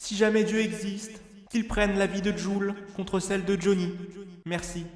Si jamais Dieu existe, qu'il prenne la vie de Jul contre celle de Johnny. Merci.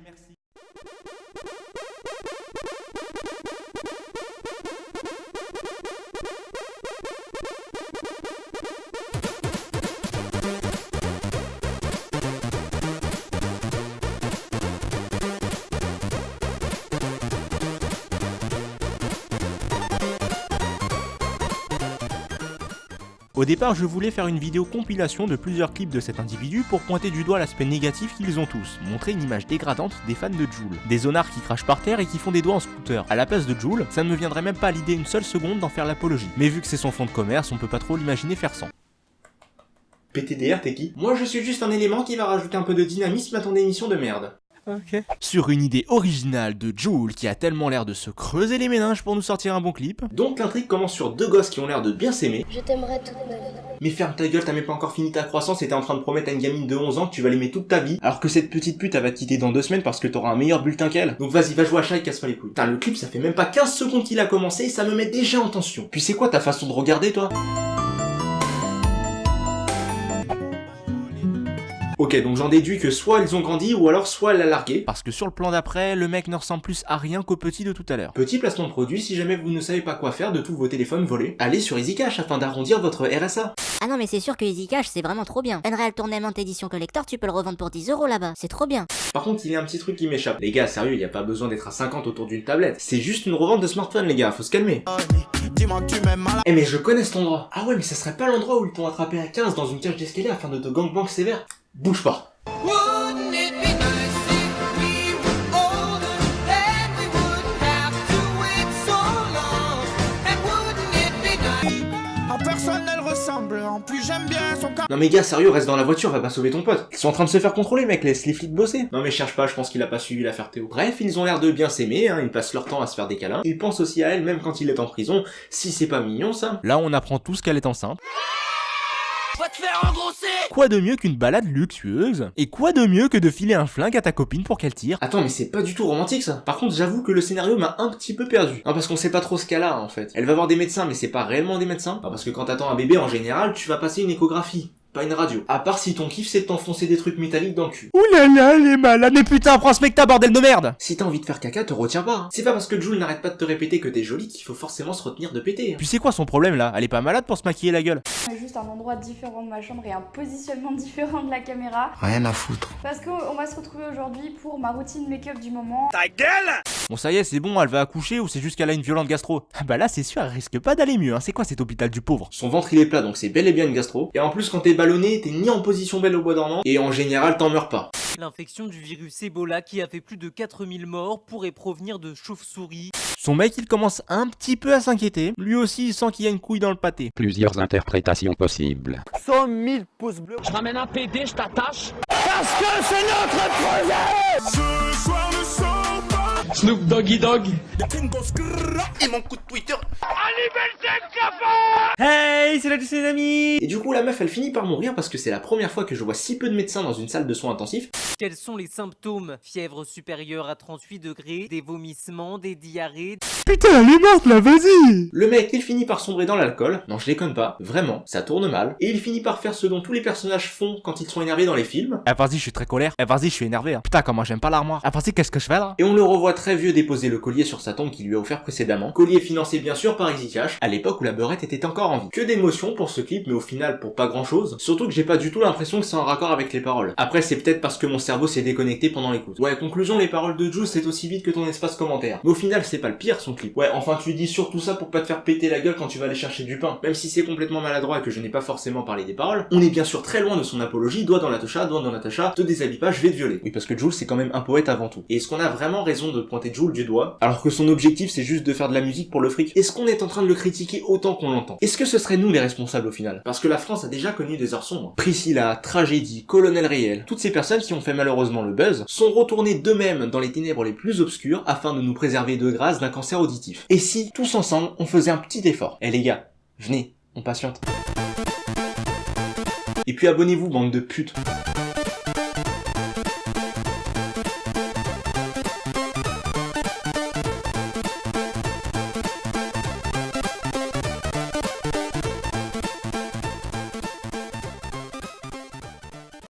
Au départ, je voulais faire une vidéo compilation de plusieurs clips de cet individu pour pointer du doigt l'aspect négatif qu'ils ont tous, montrer une image dégradante des fans de Jul. Des zonards qui crachent par terre et qui font des doigts en scooter. À la place de Jul, ça ne me viendrait même pas à l'idée une seule seconde d'en faire l'apologie. Mais vu que c'est son fond de commerce, on peut pas trop l'imaginer faire sans. PTDR, t'es qui? Moi je suis juste un élément qui va rajouter un peu de dynamisme à ton émission de merde. Ok. Sur une idée originale de Jul qui a tellement l'air de se creuser les méninges pour nous sortir un bon clip. Donc l'intrigue commence sur deux gosses qui ont l'air de bien s'aimer. Je t'aimerai toute ma vie. Mais ferme ta gueule, t'as même pas encore fini ta croissance et t'es en train de promettre à une gamine de 11 ans que tu vas l'aimer toute ta vie, alors que cette petite pute elle va te quitter dans 2 semaines parce que t'auras un meilleur bulletin qu'elle. Donc vas-y, va jouer à chat et casse pas les couilles. Putain, le clip ça fait même pas 15 secondes qu'il a commencé et ça me met déjà en tension. Puis c'est quoi ta façon de regarder toi? Ok, donc j'en déduis que soit ils ont grandi ou alors soit elle l'a largué. Parce que sur le plan d'après, le mec ne ressemble plus à rien qu'au petit de tout à l'heure. Petit placement de produit, si jamais vous ne savez pas quoi faire de tous vos téléphones volés, allez sur EasyCash afin d'arrondir votre RSA. Ah non mais c'est sûr que EasyCash c'est vraiment trop bien. Unreal Tournament Edition Collector, tu peux le revendre pour 10 € là-bas, c'est trop bien. Par contre, il y a un petit truc qui m'échappe. Les gars, sérieux, y a pas besoin d'être à 50 autour d'une tablette. C'est juste une revente de smartphone, les gars, faut se calmer. Eh mais je connais cet endroit. Ah ouais, mais ça serait pas l'endroit où ils t'ont attrapé à 15 dans une cage d'escalier afin de te gangbang sévère? Bouge pas. Personne ne le ressemble, en plus j'aime bien son corps. Non mais gars, sérieux, reste dans la voiture, va pas sauver ton pote. Ils sont en train de se faire contrôler mec, laisse les flics bosser. Non mais cherche pas, je pense qu'il a pas suivi l'affaire Théo. Bref, ils ont l'air de bien s'aimer, hein, ils passent leur temps à se faire des câlins. Ils pensent aussi à elle même quand il est en prison, si c'est pas mignon ça. Là on apprend tous qu'elle est enceinte. Va te faire engrosser. Quoi de mieux qu'une balade luxueuse? Et quoi de mieux que de filer un flingue à ta copine pour qu'elle tire? Attends, mais c'est pas du tout romantique ça. Par contre, j'avoue que le scénario m'a un petit peu perdu. Non, parce qu'on sait pas trop ce qu'elle a en fait. Elle va voir des médecins, mais c'est pas réellement des médecins. Non, parce que quand t'attends un bébé en général, tu vas passer une échographie. Pas une radio. À part si ton kiff c'est de t'enfoncer des trucs métalliques dans le cul. Oulala, elle est malade, mais putain, prends ce mec ta bordel de merde! Si t'as envie de faire caca, te retiens pas. Hein. C'est pas parce que Jul n'arrête pas de te répéter que t'es jolie qu'il faut forcément se retenir de péter. Hein. Puis c'est quoi son problème là? Elle est pas malade pour se maquiller la gueule? Juste un endroit différent de ma chambre et un positionnement différent de la caméra. Rien à foutre. Parce qu'on va se retrouver aujourd'hui pour ma routine make-up du moment. Ta gueule. Bon ça y est, c'est bon, elle va accoucher ou c'est juste qu'elle a une violente gastro? Ah bah là c'est sûr, elle risque pas d'aller mieux, hein. C'est quoi cet hôpital du pauvre? Son ventre il est plat donc c'est bel et bien une gastro. Et en plus quand t'es ballonné, t'es ni en position belle au bois dormant et en général t'en meurs pas. L'infection du virus Ebola qui a fait plus de 4000 morts pourrait provenir de chauves-souris. Son mec il commence un petit peu à s'inquiéter. Lui aussi il sent qu'il y a une couille dans le pâté. Plusieurs interprétations possibles. 100 000 pouces bleus. Je ramène un PD, je t'attache. Parce que c'est notre projet. Ce soir ne sort pas. Snoop Doggy Dogg. Et mon coup de Twitter. Hey, c'est la les amis. Et du coup la meuf elle finit par mourir parce que c'est la première fois que je vois si peu de médecins dans une salle de soins intensifs. Quels sont les symptômes? Fièvre supérieure à 38 degrés, des vomissements, des diarrhées... Putain, elle est morte là, vas-y! Le mec, il finit par sombrer dans l'alcool. Non, je déconne pas. Vraiment, ça tourne mal. Et il finit par faire ce dont tous les personnages font quand ils sont énervés dans les films. Eh, vas-y, je suis très colère. Eh, vas-y, je suis énervé. Hein. Putain, comment j'aime pas l'armoire. Eh, vas-y, qu'est-ce que je fais là? Et on le revoit très vieux déposer le collier sur sa tombe qu'il lui a offert précédemment. Collier financé bien sûr par EasyCash, à l'époque où la beurette était encore en vie. Que d'émotions pour ce clip, mais au final pour pas grand chose. Surtout que j'ai pas du tout l'impression que c'est en raccord avec les paroles. Après, c'est peut-être parce que mon cerveau s'est déconnecté pendant l'écoute. Ouais, conclusion, les paroles de Jul c'est aussi vite que ton espace commentaire. Mais au final, c'est pas le pire son clip. Ouais, enfin tu dis surtout ça pour pas te faire péter la gueule quand tu vas aller chercher du pain. Même si c'est complètement maladroit et que je n'ai pas forcément parlé des paroles, on est bien sûr très loin de son apologie, doigt dans la tocha, te déshabille pas, je vais te violer. Oui, parce que Jul c'est quand même un poète avant tout. Et est-ce qu'on a vraiment raison de pointer Jul du doigt, alors que son objectif c'est juste de faire de la musique pour le fric? Est-ce qu'on est en train de le critiquer autant qu'on l'entend? Est-ce que ce serait nous les responsables au final? Parce que la France a déjà connu des heures sombres. Priscilla, Tragédie, Colonel Réel, toutes ces personnes qui ont fait malheureusement le buzz, sont retournées d'eux-mêmes dans les ténèbres les plus obscures afin de nous préserver de grâce d'un cancer auditif. Et si, tous ensemble, on faisait un petit effort? Eh les gars, venez, on patiente. Et puis abonnez-vous, bande de putes.